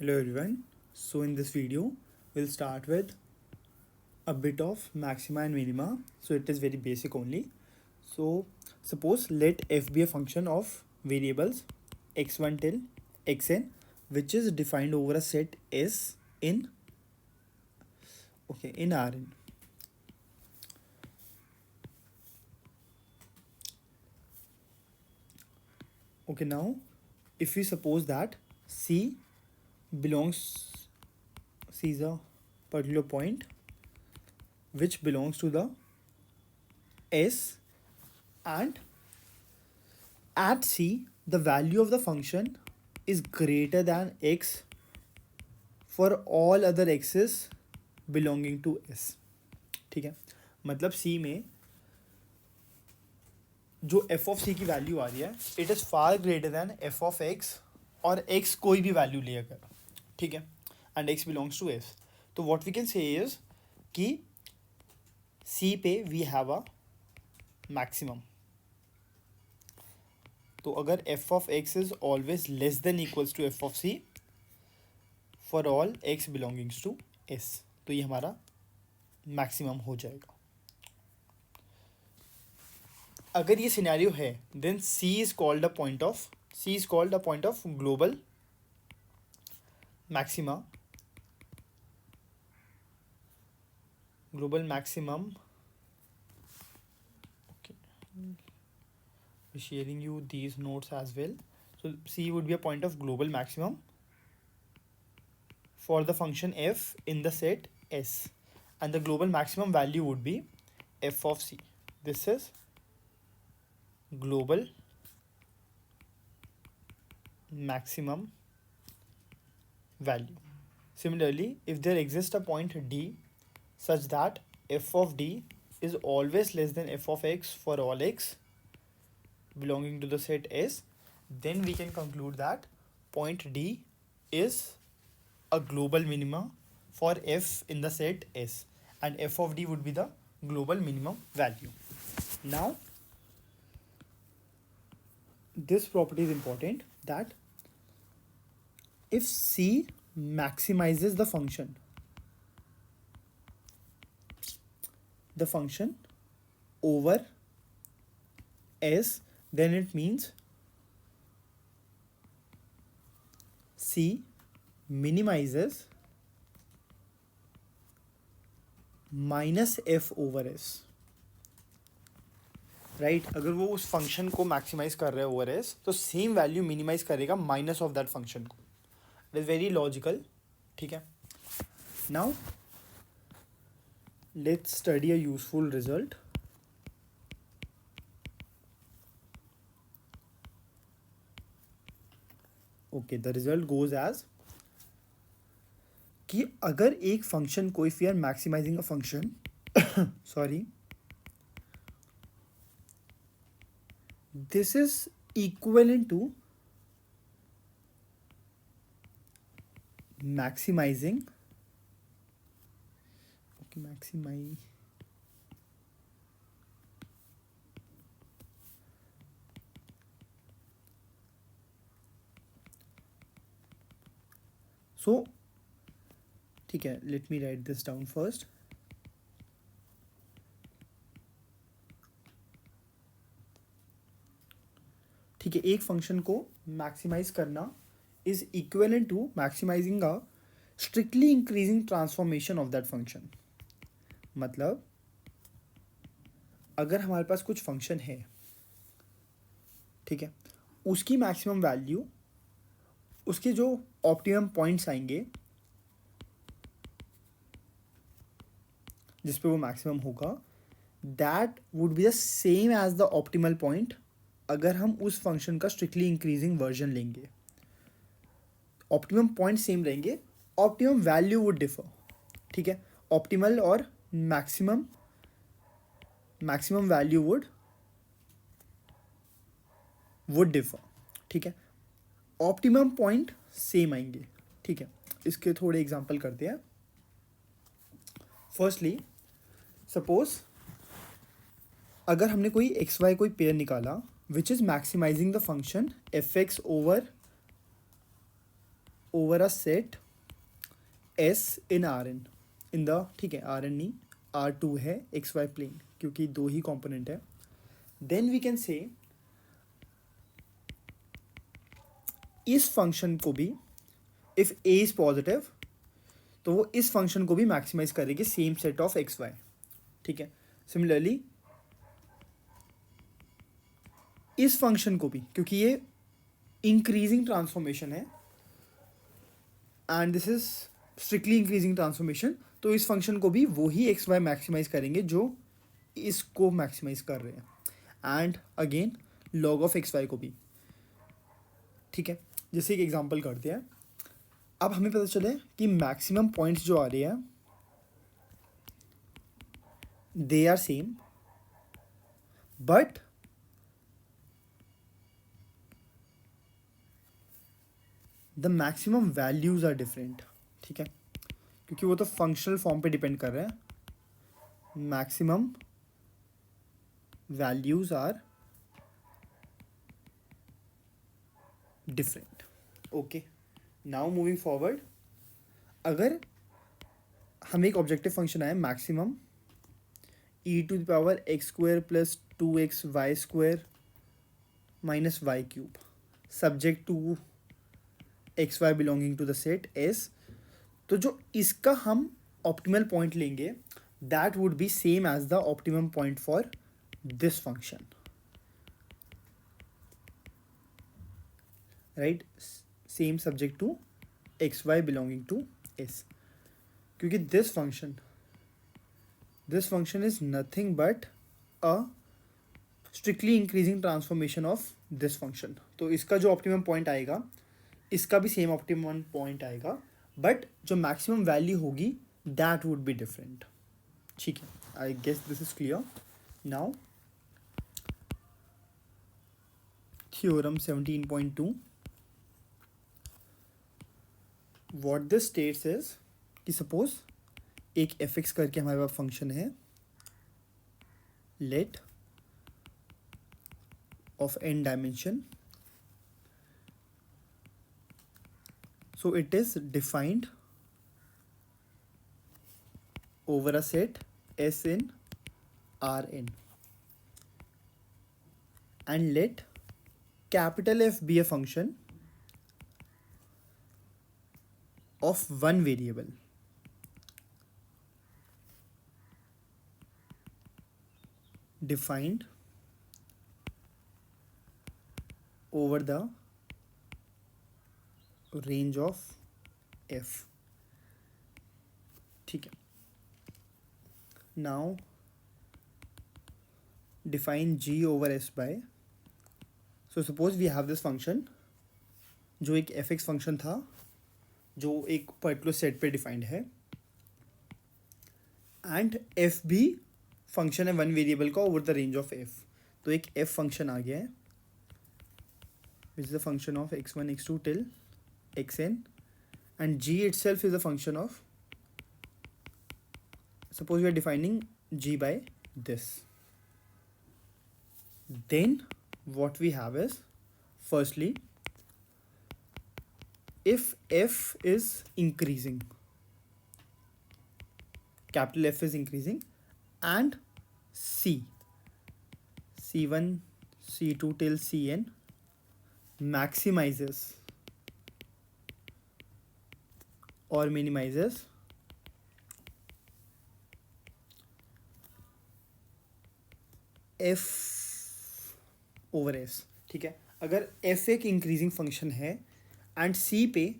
Hello everyone. So in this video, we'll start with a bit of maxima and minima. So it is very basic only. So suppose let f be a function of variables x1 till xn, which is defined over a set S in Rn. Okay, now if we suppose that C is a particular point which belongs to the S, and at C the value of the function is greater than x for all other x's belonging to S. ठीक है, मतलब C में जो f of c की value आ रही है it is far greater than f of x, और x कोई भी वैल्यू ले अगर, ठीक है, and x belongs to s. तो what we can say is कि c पे वी हैव अ मैक्सिमम. तो अगर f of x is always less than equals to f of c for all x belongings to s, तो ये हमारा maximum हो जाएगा. अगर ये सिनेरियो है then C is called a point of global maximum okay, sharing you these notes as well. So C would be a point of global maximum for the function f in the set S, and the global maximum value would be f of C. This is global maximum value. Similarly, if there exists a point D such that f of D is always less than f of x for all x belonging to the set S, then we can conclude that point D is a global minima for f in the set S, and f of D would be the global minimum value. Now, this property is important, that if C maximizes the function over S, then it means C minimizes minus f over S. Right अगर वो उस function को maximise कर रहे हैं over S, तो same value minimise करेगा minus of that function को. It is very logical. ठीक है, now let's study a useful result. Okay, the result goes as कि अगर एक फंक्शन को, if you are maximising a function sorry, this is equivalent to maximizing so ठीक है, let me write this down first. ठीक है, एक function को मैक्सिमाइज करना is equivalent to maximising a strictly increasing transformation of that function. मतलब अगर हमारे पास कुछ फंक्शन है, ठीक है, उसकी मैक्सिमम वैल्यू, उसके जो ऑप्टिमम पॉइंट्स आएंगे जिस पे वो मैक्सिमम होगा, that would be the same as the optimal point अगर हम उस फंक्शन का स्ट्रिक्टली इंक्रीजिंग वर्जन लेंगे. ऑप्टिमम पॉइंट सेम रहेंगे, ऑप्टिमम वैल्यू वुड डिफर. ठीक है, ऑप्टिमल और मैक्सिमम वैल्यू वुड डिफर. ठीक है, ऑप्टिमम पॉइंट सेम आएंगे. ठीक है, इसके थोड़े एग्जांपल करते हैं. फर्स्टली सपोज अगर हमने कोई एक्स वाई कोई पेयर निकाला which is maximising the function F X over over a set S in R N in the, ठीक है आर एन नहीं, आर टू है एक्स वाई प्लेन क्योंकि दो ही कॉम्पोनेंट है. देन वी कैन से इस फंक्शन को भी, इफ ए इज पॉजिटिव तो वो इस फंक्शन को भी मैक्सिमाइज करेगी same set of X Y. ठीक है. सिमिलरली इस फंक्शन को भी, क्योंकि ये इंक्रीजिंग ट्रांसफॉर्मेशन है and this is strictly increasing transformation, तो इस फंक्शन को भी वो ही एक्स वाई मैक्सिमाइज करेंगे जो इसको मैक्सिमाइज कर रहे हैं. And again log of X Y को भी. ठीक है. जैसे एक एग्जांपल करते हैं. अब हमें पता चले कि मैक्सिमम पॉइंट्स जो आ रहे हैं they are same but the maximum values are different. ठीक है. क्योंकि वो तो फंक्शनल फॉर्म पे डिपेंड कर रहे हैं. Maximum values are different. Okay. Now moving forward, अगर हमें एक ऑब्जेक्टिव फंक्शन आया maximum E to the power X square plus 2x Y square minus Y cube subject to X Y belonging to the set S, तो जो इसका हम optimal point लेंगे that would be same as the optimum point for this function. Right. Same subject to X Y belonging to S, क्योंकि this function is nothing but a strictly increasing transformation of this function. तो इसका जो optimum point आएगा इसका भी same optimum point आएगा but जो maximum value होगी दैट वुड बी डिफरेंट. ठीक है. I guess this is clear. Now theorem 17.2. What this states is कि सपोज एक एफ एक्स करके हमारे पास फंक्शन है let of n dimension. So it is defined over a set S in Rn, and let capital F be a function of one variable defined over the range of F. ठीक है. Now define G over S by, so suppose we have this function जो एक F X function था जो एक particular set पे defined है and F भी फंक्शन है वन वेरिएबल का over the range of F. तो एक एफ फंक्शन आ गया है which is the function of x1 x2 till xn, and g itself is a function of, suppose we are defining g by this, then what we have is firstly if f is increasing, capital F is increasing and c1 c2 till cn maximizes or minimizes f over s. ठीक है. अगर f एक increasing function है and c पे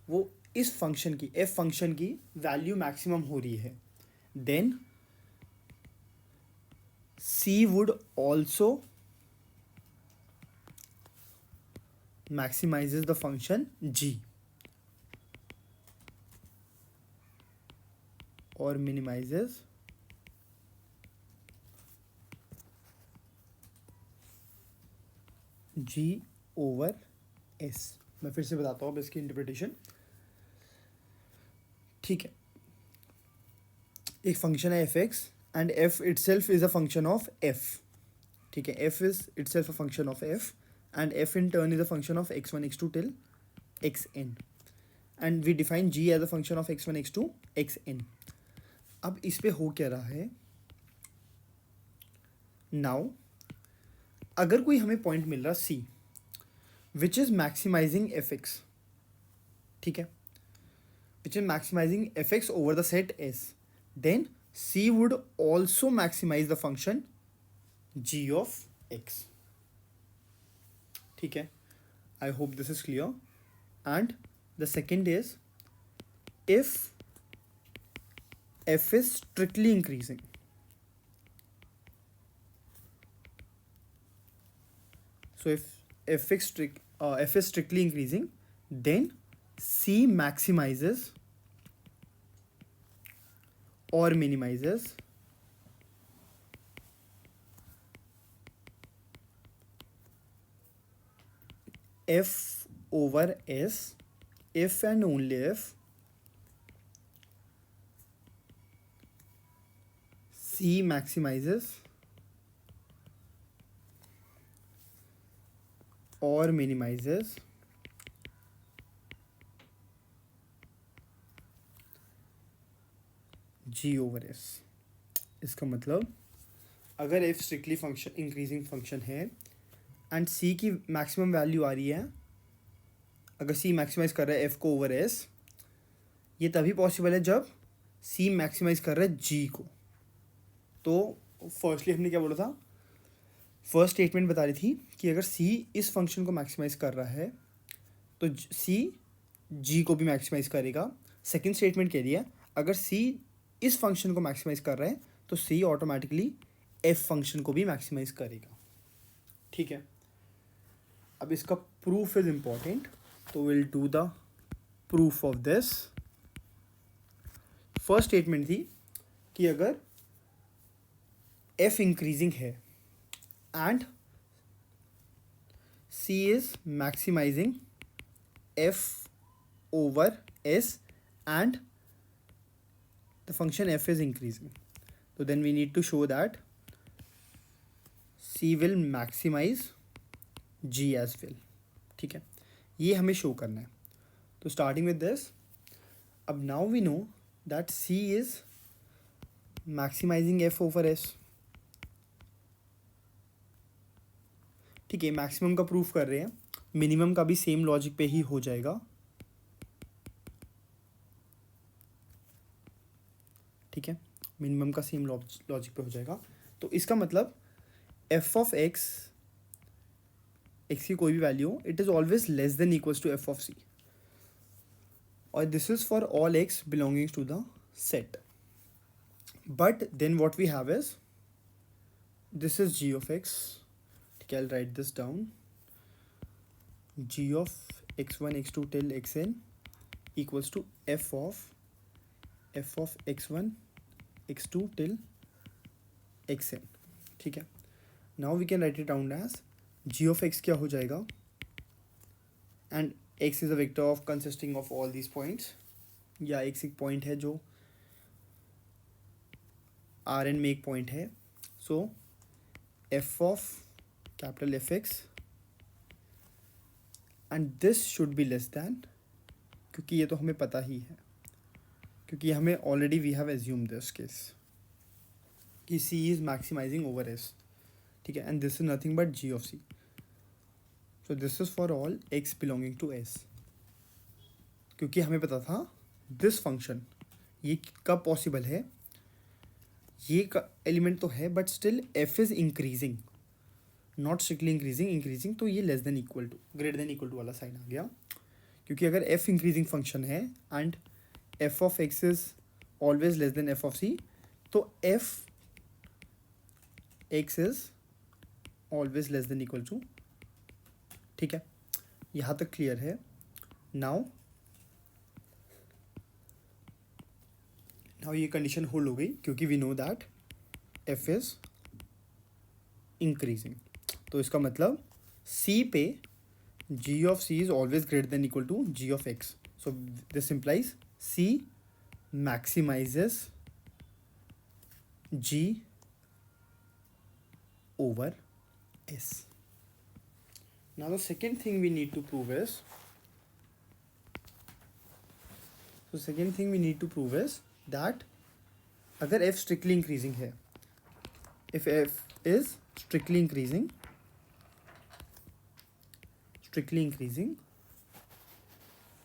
वो इस function की f function की वैल्यू मैक्सिमम हो रही है then c would also maximizes the function g or minimizes g over s. मैं फिर से बताता हूँ अब इसकी इंटरप्रिटेशन. ठीक है. एक फंक्शन है F X and F itself is a function of F. ठीक है. F is itself a function of F and f in turn is a function of x1 x2 till xn. And we define g as a function of x1 x2 xn. अब इस पे हो क्या रहा है now, अगर कोई हमें पॉइंट मिल रहा c which is maximising F X, ठीक है, which is maximising F X over the set S, then c would also maximize the function g of x. ठीक है, I hope this is clear. And the second is, if f is strictly increasing, so if f is strictly increasing, then c maximizes or minimizes f over s if and only if c maximizes or minimizes g over s. इसका मतलब अगर f strictly function increasing function है and c की maximum value आ रही है, अगर c maximise कर रहा है f को ओवर s, ये तभी पॉसिबल है जब c मैक्सिमाइज कर रहा है g को. तो फर्स्टली हमने क्या बोला था, फर्स्ट स्टेटमेंट बता रही थी कि अगर c इस फंक्शन को मैक्सिमाइज कर रहा है तो c g को भी मैक्सिमाइज करेगा. सेकेंड स्टेटमेंट कह रही है अगर c इस फंक्शन को मैक्सिमाइज कर रहा है तो c ऑटोमेटिकली f फंक्शन को भी मैक्सिमाइज करेगा. ठीक है, अब इसका प्रूफ इज इम्पॉर्टेंट, तो will do the proof of this. First statement थी कि अगर f इंक्रीजिंग है and c is maximising f over s and the function f is increasing, so then we need to show that c will maximize g as well. ठीक है, ये हमें show करना है. तो स्टार्टिंग विद दिस, अब now we know that c is maximising f over s. ठीक है, मैक्सिमम का प्रूफ कर रहे हैं, मिनिमम का भी सेम लॉजिक पे ही हो जाएगा. ठीक है, मिनिमम का सेम लॉजिक पे हो जाएगा. तो इसका मतलब f ऑफ x, x की कोई भी value, it is always less than equals to f of c, और this is for all x belonging to the set. But then what we have is this is g of x. ठीक है, I write this down, g of x1 x2 till xn equals to f of x1 x2 till xn. ठीक है, now we can write it down as g of x क्या हो जाएगा, and x is a vector of consisting of all these points, या x एक point है जो Rn में एक पॉइंट है. So f of capital F X and this should be less than, क्योंकि ये तो हमें पता ही है, क्योंकि हमें already we have assume this case कि c is maximising over s. ठीक है, and this is nothing but g of c. So this is for all x belonging to s, क्योंकि हमें पता था दिस फंक्शन ये कब पॉसिबल है, ये एलिमेंट तो है but still f is increasing, not strictly increasing, तो ये less than equal to, greater than equal to वाला साइन आ गया. क्योंकि अगर f इंक्रीजिंग फंक्शन है and f of x is always less than f of c, तो f x is always less than equal to. ठीक है, यहाँ तक क्लियर है. नाउ ये कंडीशन होल्ड हो गई, क्योंकि we know that f is increasing. तो इसका मतलब c पे g of c is always greater than equal to g of x. So this implies c maximizes g over s. Now the second thing we need to prove is So second thing we need to prove is that अगर f strictly increasing है, if f is strictly increasing,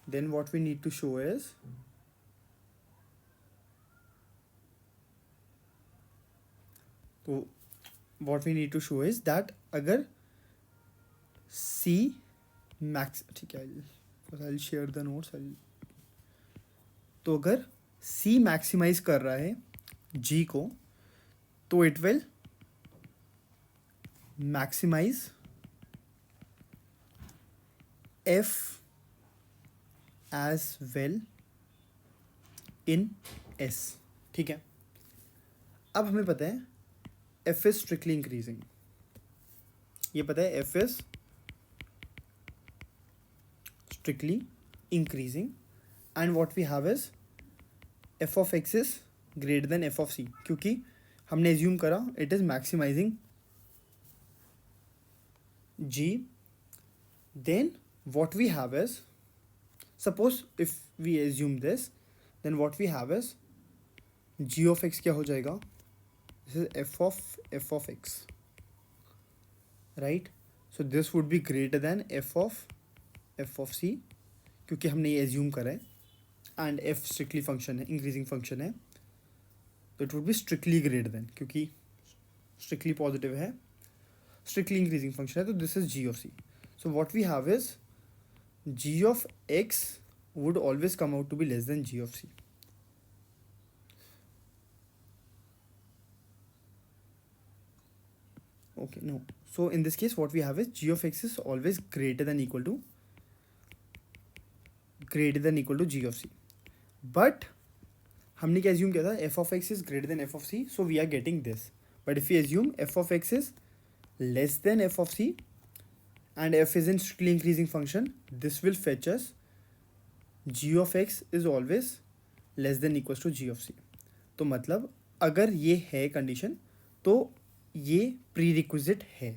then what we need to show is that अगर c max, ठीक है, I'll share the notes. तो अगर c maximise कर रहा है g को, तो it will maximize f as well in s. ठीक है, अब हमें पता है f इज स्ट्रिक्टली इंक्रीजिंग, ये पता है f is strictly increasing, and what we have is f of x is greater than f of c, क्योंकि हमने एज्यूम करा it is maximizing g. Then what we have is, suppose if we assume this, then what we have is g of x क्या हो जाएगा, this is f of x, right? So this would be greater than f of c, क्योंकि हमने ये assume करा है, and f strictly function है, increasing function है, तो it would be strictly greater than, क्योंकि strictly positive है, strictly increasing function है, तो this is g of c. So what we have is g of x would always come out to be less than g of c. Okay, no. So in this case what we have is g of x is always greater than equal to g of c. But हमने क्या assume किया था, f of x is greater than f of c, so we are getting this. But if we assume f of x is less than f of c and f is in strictly increasing function, this will fetch us g of x is always less than equals to g of c. तो मतलब अगर ये है condition तो ये pre-requisite है,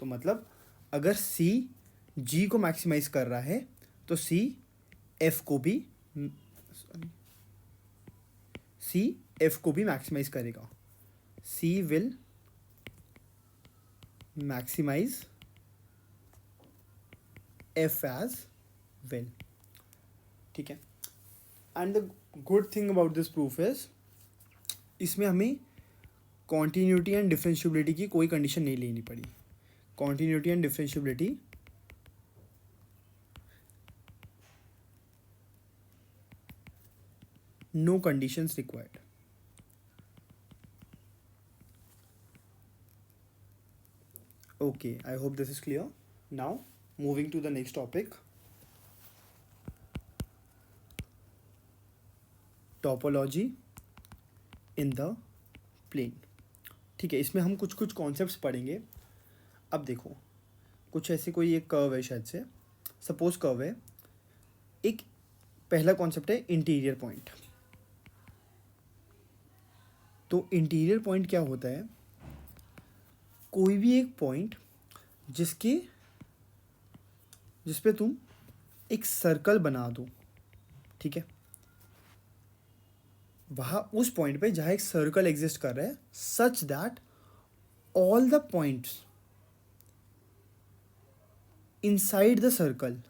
तो मतलब अगर c g को मैक्सिमाइज कर रहा है तो c f को भी मैक्सिमाइज करेगा. c will maximize f as well. ठीक है, and the good thing about this proof is इसमें हमें कॉन्टीन्यूटी एंड डिफरेंशिएबिलिटी की कोई कंडीशन नहीं लेनी पड़ी. Continuity and differentiability no conditions required. Okay, I hope this is clear. Now moving to the next topic, topology in the plane. ठीक है, इसमें हम कुछ कॉन्सेप्ट्स पढ़ेंगे. अब देखो, कुछ ऐसे कोई एक कर्व है, शायद से सपोज कर्व है. एक पहला कॉन्सेप्ट है इंटीरियर पॉइंट. तो इंटीरियर पॉइंट क्या होता है, कोई भी एक पॉइंट जिस पे तुम एक सर्कल बना दो. ठीक है, वहाँ उस पॉइंट पे जहाँ एक सर्कल एग्जिस्ट कर रहा है, such that all the points inside the circle,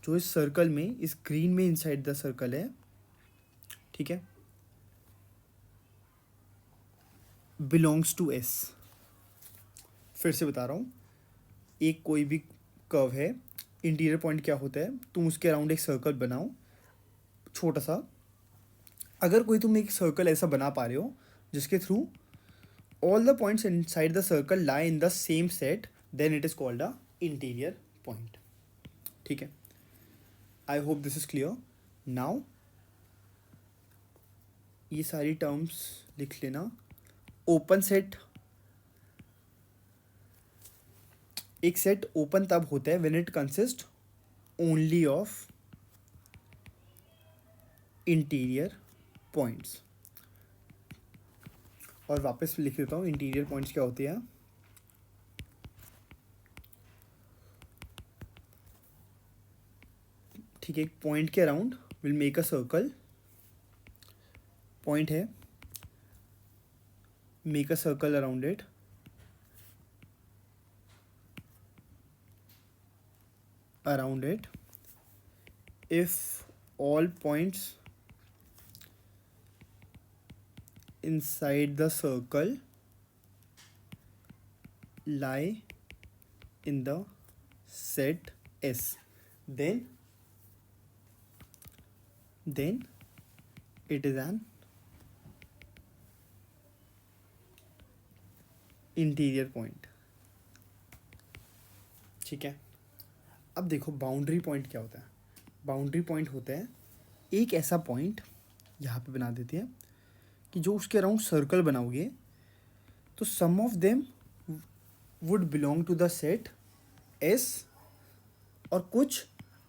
जो इस सर्कल में, इस ग्रीन में इनसाइड द सर्कल है, ठीक है, बिलोंग्स टू एस. फिर से बता रहा हूँ, एक कोई भी कर्व है, इंटीरियर पॉइंट क्या होता है, तुम उसके अराउंड एक सर्कल बनाओ छोटा सा. अगर कोई तुम एक सर्कल ऐसा बना पा रहे हो जिसके through all the points inside the circle lie in the same set, then it is called a interior point. ठीक है, I hope this is clear. Now ये सारी टर्म्स लिख लेना. ओपन सेट, एक सेट ओपन तब होता है when it consist only of interior points. और वापस लिख देता हूँ इंटीरियर पॉइंट्स क्या होते हैं. ठीक है, एक पॉइंट के around will make a circle point है, make a circle around it, if all points inside the circle lie in the set S, then it is an interior point. ठीक है, अब देखो बाउंड्री पॉइंट क्या होता है। Boundary point होता है एक ऐसा पॉइंट, यहाँ पे बना देते हैं कि जो उसके अराउंड सर्कल बनाओगे तो some of them would belong to the set S और कुछ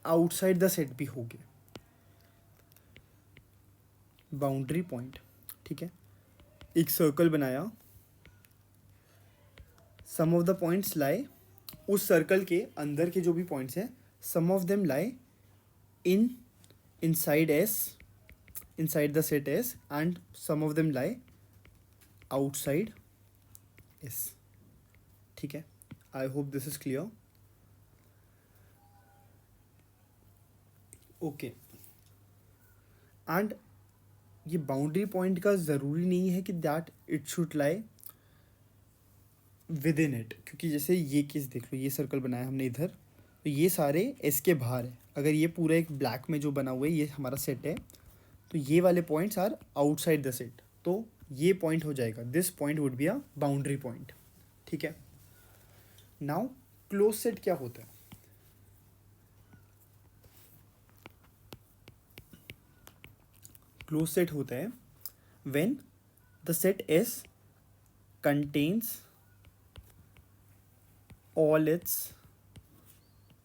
आउटसाइड द सेट भी होंगे। बाउंड्री पॉइंट, ठीक है, एक सर्कल बनाया, some of the points lie, उस सर्कल के अंदर के जो भी पॉइंट्स हैं some of them lie inside S, inside the set S, and some of them lie outside S। ठीक है, I hope this is clear। Okay, and ये बाउंड्री पॉइंट का ज़रूरी नहीं है कि that it should lie with in it, क्योंकि जैसे ये केस देख लो, ये सर्कल बनाया हमने इधर, तो ये सारे एस के बाहर है। अगर ये पूरा एक ब्लैक में जो बना हुआ है ये हमारा सेट है, तो ये वाले points are outside the set, तो ये पॉइंट हो जाएगा, this point would be a boundary point. ठीक है, नाउ क्लोज सेट क्या होता है? क्लोज सेट होता है when the set S contains all its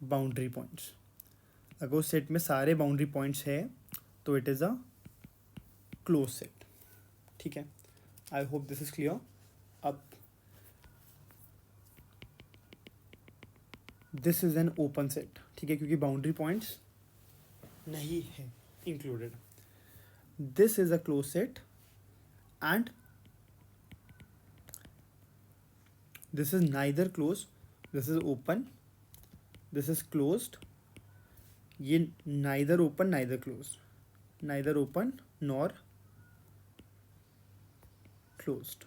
boundary points. अगर उस सेट में सारे बाउंड्री पॉइंट्स है तो it is a close set. ठीक है, I hope this is clear. अब this is an open set, ठीक है, क्योंकि बाउंड्री पॉइंट्स नहीं है included. This is a close set and this is neither close, this is open, this is closed, ये neither open neither close, neither open nor closed.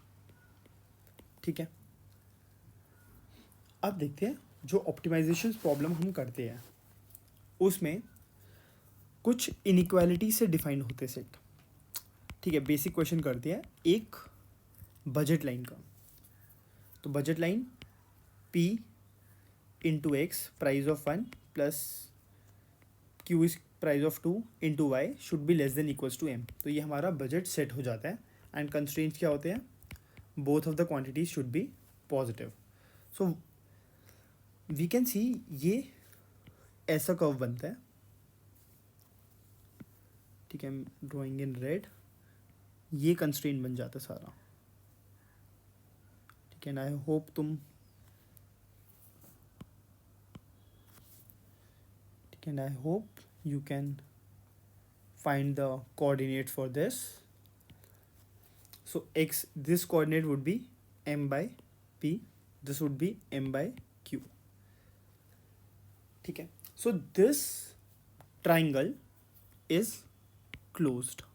ठीक है, अब देखते हैं जो ऑप्टिमाइजेशन प्रॉब्लम हम करते हैं उसमें कुछ इनइक्वालिटी से डिफाइन होते सेट। ठीक है, बेसिक क्वेश्चन करते हैं एक बजट लाइन का। तो budget line P into x price of 1 plus Q is price of 2 into y should be less than equals to M। तो ये हमारा बजट सेट हो जाता है एंड कंस्ट्रेंट्स क्या होते हैं? Both of the quantities should be positive. So we can see ये ऐसा कर्व बनता है। ठीक है, ड्राइंग इन रेड, ये कंस्ट्रेंट बन जाता है सारा। ठीक है, आई होप तुम, ठीक है, I hope you can find the coordinate for this. So x, this coordinate would be M by P, this would be M by Q. ठीक है, so this triangle is closed।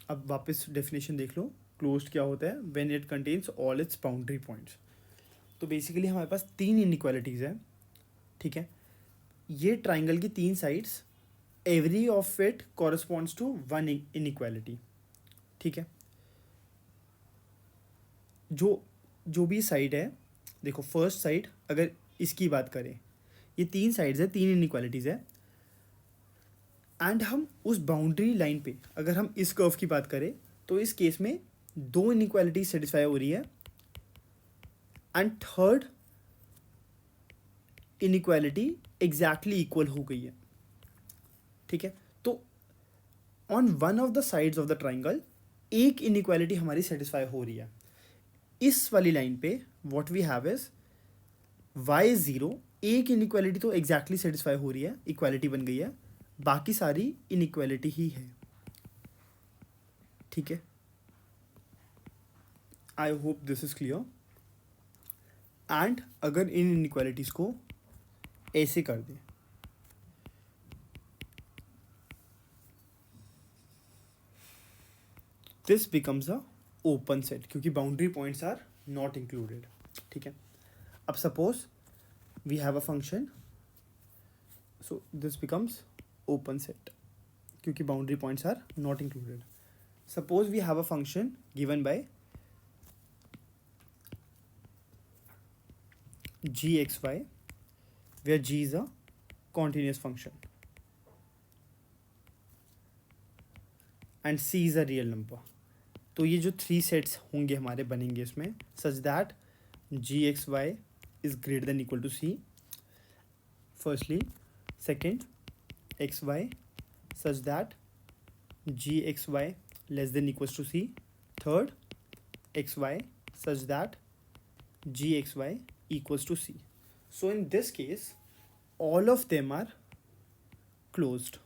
अब वापस definition देख लो, closed क्या होता है? when it contains all its boundary points। तो basically हमारे पास तीन इनइक्वालिटीज़ है। ठीक है, ये ट्राइंगल की तीन sides, every of it corresponds to one inequality. ठीक है, जो भी साइड है, देखो फर्स्ट साइड अगर इसकी बात करें, ये तीन साइड्स है, तीन इनइक्वालिटीज़ है, एंड हम उस बाउंड्री लाइन पे अगर हम इस कर्व की बात करें तो इस केस में दो इनइक्वालिटी सेटिस्फाई हो रही है and third inequality exactly equal हो गई है। ठीक है, तो on one of the sides of the triangle एक इनइक्वालिटी हमारी सेटिस्फाई हो रही है। इस वाली लाइन पे what we have is y is 0, एक इनइक्वालिटी तो एग्जैक्टली सेटिस्फाई हो रही है, इक्वालिटी बन गई है, बाकी सारी इनइक्वालिटी ही है। ठीक है, I hope this is clear. And अगर इन इनइक्वालिटीज़ को ऐसे कर दें, this becomes a open set क्योंकि boundary points are not included. ठीक है, अब suppose we have a function, so this becomes open set क्योंकि boundary points are not included. Suppose we have a function given by gxy where g is a continuous function and c is a real number। तो ये जो 3 sets होंगे हमारे बनेंगे इसमें such that gxy is greater than equal to c, firstly, second xy such that gxy less than equals to c, third xy such that gxy equals to c। So in this case all of them are closed।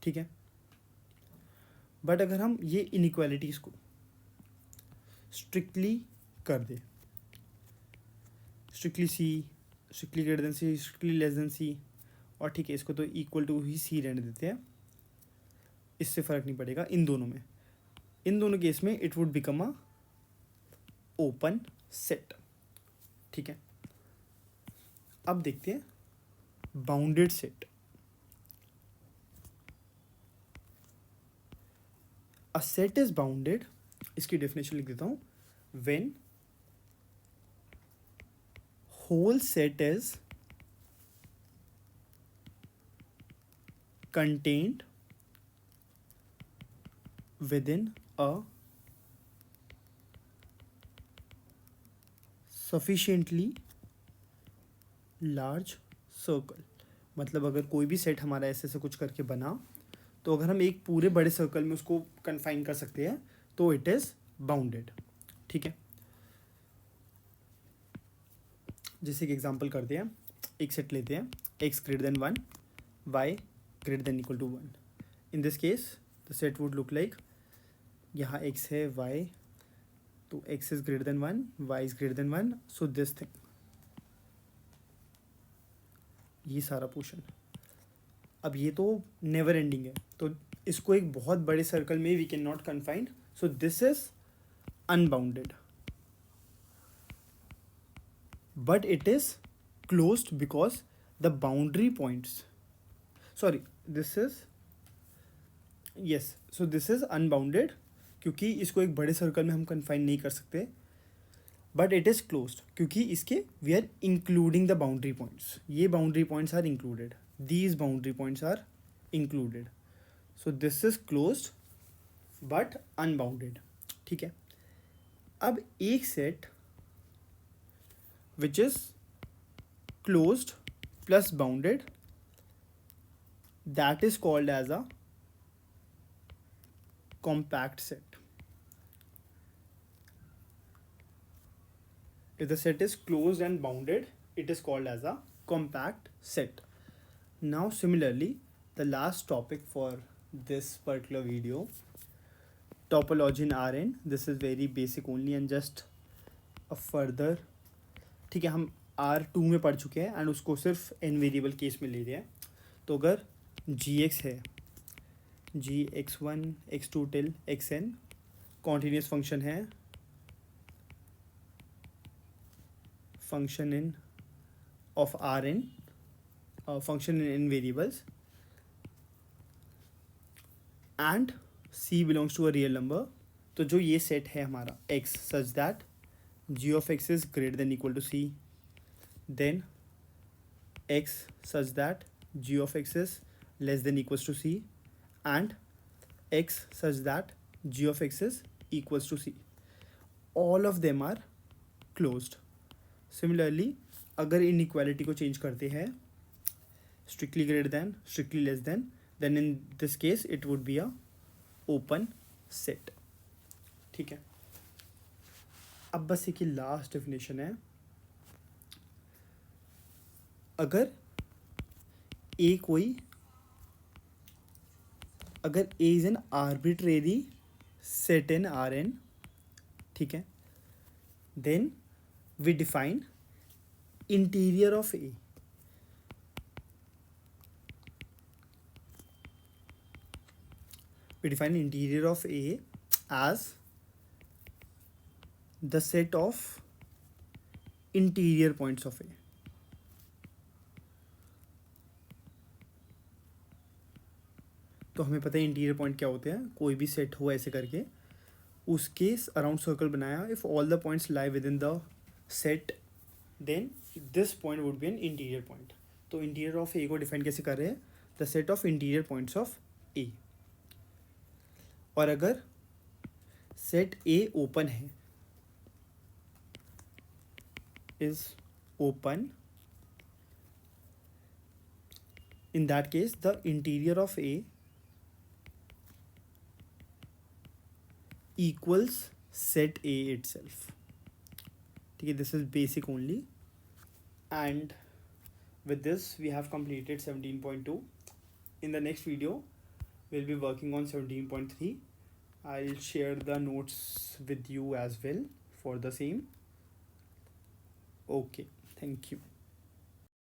ठीक है, but अगर हम ये inequalities को strictly कर दे, strictly सी, strictly greater than सी, strictly less than सी, और ठीक है इसको तो इक्वल टू ही सी रहने देते हैं, इससे फ़र्क नहीं पड़ेगा इन दोनों में। इन दोनों केस में it would become a open set. ठीक है, अब देखते हैं bounded set. A set is bounded, इसकी डेफिनेशन लिख देता हूँ, when whole set is contained within a sufficiently large circle। मतलब अगर कोई भी सेट हमारा ऐसे से कुछ करके बना, तो अगर हम एक पूरे बड़े सर्कल में उसको कन्फाइन कर सकते हैं तो इट इज़ बाउंडेड। ठीक है, जैसे कि एग्जांपल करते हैं, एक सेट लेते हैं x greater than 1, y greater than equal to 1। In this case the set would look like, यहाँ x है, y, तो x is greater than 1, y is greater than 1, so this thing, ये सारा पोर्शन। अब ये तो नेवर एंडिंग है, तो इसको एक बहुत बड़े सर्कल में we can not confined, so this is unbounded, but it is closed because the boundary points, sorry this is, yes, so this is unbounded क्योंकि इसको एक बड़े सर्कल में हम कन्फाइन नहीं कर सकते, बट इट इज़ क्लोज्ड क्योंकि इसके we are including the boundary points. ये boundary points are included, these boundary points are included, so this is closed but unbounded. ठीक है, अब एक set which is closed plus bounded, that is called as a compact set। If the set is closed and bounded, it is called as a compact set। Now similarly, the last topic for this particular video, topology in Rn, this is very basic only and just a further, ठीक है, हम R2 में पढ़ चुके हैं and उसको सिर्फ n variable case में ले रहे हैं। तो अगर gx है, gx1 x2 till xn continuous function है, function in of Rn, function in n variables, and c belongs to a real number, तो जो ये सेट है हमारा x such that g of x is greater than equal to c, then x such that g of x is less than equals to c, and x such that g of x is equals to c, all of them are closed। Similarly, अगर inequality को change करते हैं strictly greater than, strictly less than, then in this case it would be a open set. ठीक है, अब बस एक ही last definition है, अगर ए कोई अगर A is an arbitrary set in Rn, ठीक है, then we define interior of A. We define interior of A as the set of interior points of A. तो हमें पता है इंटीरियर पॉइंट क्या होते हैं. कोई भी सेट हुआ ऐसे करके उसके अराउंड सर्कल बनाया. If all the points lie within the set then this point would be an interior point. तो इंटीरियर ऑफ ए को डिफाइन कैसे कर रहे हैं? The set of interior points of A. और अगर सेट ए ओपन है, is open, in that case the interior of A equals set A itself. ठीक है, this is basic only, and with this we have completed 17.2. In the next video we'll be working on 17.3. I'll share the notes with you as well for the same. Okay, thank you.